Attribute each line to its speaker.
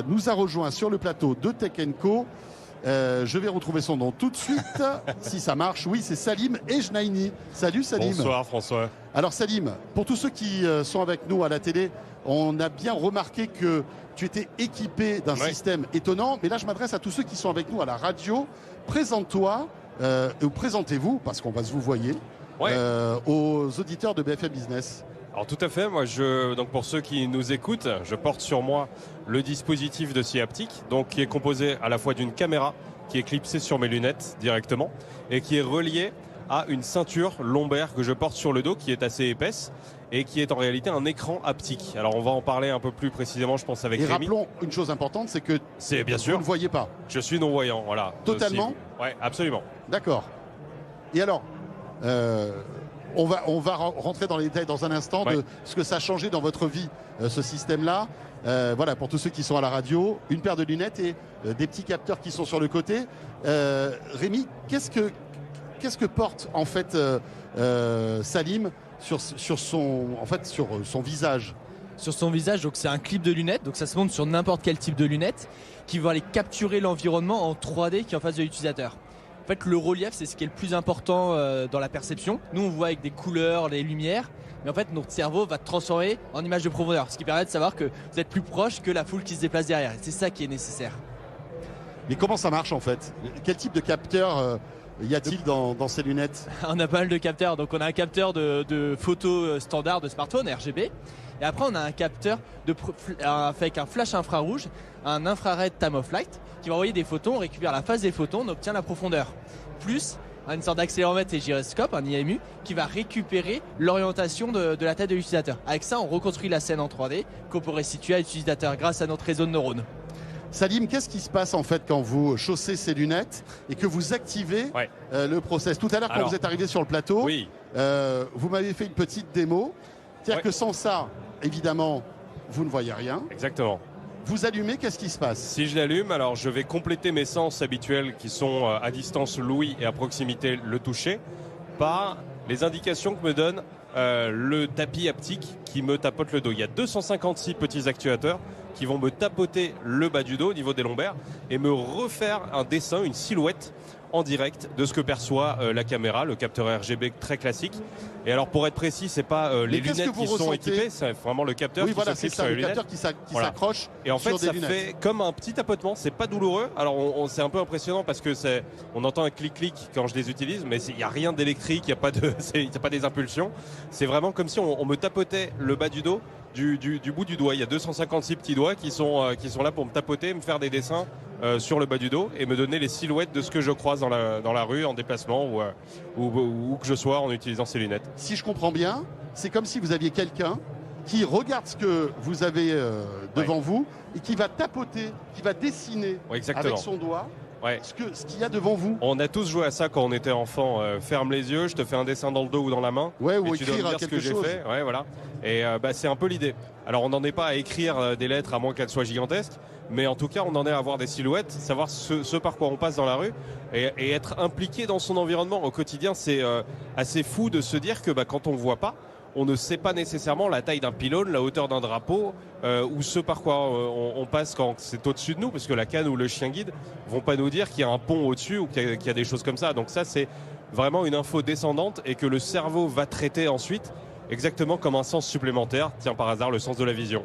Speaker 1: Nous a rejoint sur le plateau de Tech Co. Je vais retrouver son nom tout de suite, si ça marche. Oui, c'est Salim Ejnaini. Salut Salim.
Speaker 2: Bonsoir François.
Speaker 1: Alors Salim, pour tous ceux qui sont avec nous à la télé, on a bien remarqué que tu étais équipé d'un système étonnant. Mais là, je m'adresse à tous ceux qui sont avec nous à la radio. Présente-toi, ou présentez-vous, parce qu'on va se vous voyer, aux auditeurs de BFM Business.
Speaker 2: Alors tout à fait, moi donc pour ceux qui nous écoutent, je porte sur moi le dispositif de scie haptique, donc qui est composé à la fois d'une caméra qui est clipsée sur mes lunettes directement et qui est reliée à une ceinture lombaire que je porte sur le dos qui est assez épaisse et qui est en réalité un écran haptique. Alors on va en parler un peu plus précisément, je pense, avec Rémi.
Speaker 1: Et rappelons une chose importante, c'est que
Speaker 2: bien sûr,
Speaker 1: vous ne voyez pas.
Speaker 2: Je suis non-voyant, voilà.
Speaker 1: Totalement.
Speaker 2: Oui, absolument.
Speaker 1: D'accord. Et alors on va rentrer dans les détails dans un instant de ce que ça a changé dans votre vie, ce système-là. Voilà, pour tous ceux qui sont à la radio, une paire de lunettes et des petits capteurs qui sont sur le côté. Rémi, qu'est-ce que porte en fait Salim sur son visage?
Speaker 3: Sur son visage, donc c'est un clip de lunettes, donc ça se monte sur n'importe quel type de lunettes qui va aller capturer l'environnement en 3D qui est en face de l'utilisateur. En fait, le relief, c'est ce qui est le plus important dans la perception. Nous, on voit avec des couleurs, les lumières, mais en fait, notre cerveau va transformer en image de profondeur, ce qui permet de savoir que vous êtes plus proche que la foule qui se déplace derrière. C'est ça qui est nécessaire.
Speaker 1: Mais comment ça marche en fait? Quel type de capteur y a-t-il dans ces lunettes?
Speaker 3: On a pas mal de capteurs. Donc, on a un capteur de photo standard de smartphone, RGB. Et après, on a un capteur avec un flash infrarouge, un infrared time of flight, qui va envoyer des photons, on récupère la phase des photons, on obtient la profondeur. Plus une sorte d'accéléromètre et gyroscope, un IMU, qui va récupérer l'orientation de la tête de l'utilisateur. Avec ça, on reconstruit la scène en 3D qu'on peut restituer à l'utilisateur grâce à notre réseau de neurones.
Speaker 1: Salim, qu'est-ce qui se passe en fait quand vous chaussez ces lunettes et que vous activez le process? Tout à l'heure, quand vous êtes arrivé sur le plateau, vous m'avez fait une petite démo. C'est-à-dire que sans ça, évidemment, vous ne voyez rien.
Speaker 2: Exactement.
Speaker 1: Vous allumez, qu'est-ce qui se passe?
Speaker 2: Si je l'allume, alors je vais compléter mes sens habituels qui sont à distance l'ouïe et à proximité le toucher par les indications que me donne le tapis haptique qui me tapote le dos. Il y a 256 petits actuateurs qui vont me tapoter le bas du dos au niveau des lombaires et me refaire un dessin, une silhouette en direct de ce que perçoit la caméra, le capteur RGB très classique. Et alors pour être précis, c'est pas les lunettes qui sont équipées, c'est vraiment le capteur qui s'occupe sur les lunettes.
Speaker 1: Qui s'accroche.
Speaker 2: Et en fait, ça
Speaker 1: lunettes.
Speaker 2: fait comme un petit tapotement, c'est pas douloureux. Alors c'est un peu impressionnant parce que on entend un clic-clic quand je les utilise, mais il n'y a rien d'électrique, il n'y a pas des impulsions. C'est vraiment comme si on me tapotait le bas du dos du bout du doigt. Il y a 256 petits doigts qui sont là pour me tapoter, me faire des dessins sur le bas du dos et me donner les silhouettes de ce que je croise dans la rue, en déplacement ou que je sois en utilisant ces lunettes.
Speaker 1: Si je comprends bien, c'est comme si vous aviez quelqu'un qui regarde ce que vous avez devant vous et qui va tapoter, qui va dessiner avec son doigt ce qu'il y a devant vous.
Speaker 2: On a tous joué à ça quand on était enfant. Ferme les yeux, je te fais un dessin dans le dos ou dans la main.
Speaker 1: Ou
Speaker 2: et
Speaker 1: écrire
Speaker 2: tu dois me dire ce que j'ai fait. Voilà. Et c'est un peu l'idée. Alors on n'en est pas à écrire des lettres à moins qu'elles soient gigantesques. Mais en tout cas, on en est à avoir des silhouettes, savoir ce par quoi on passe dans la rue et être impliqué dans son environnement au quotidien. C'est assez fou de se dire que quand on ne voit pas, on ne sait pas nécessairement la taille d'un pylône, la hauteur d'un drapeau ou ce par quoi on passe quand c'est au-dessus de nous, parce que la canne ou le chien guide vont pas nous dire qu'il y a un pont au-dessus ou qu'il y a des choses comme ça. Donc ça, c'est vraiment une info descendante et que le cerveau va traiter ensuite exactement comme un sens supplémentaire, tiens par hasard le sens de la vision.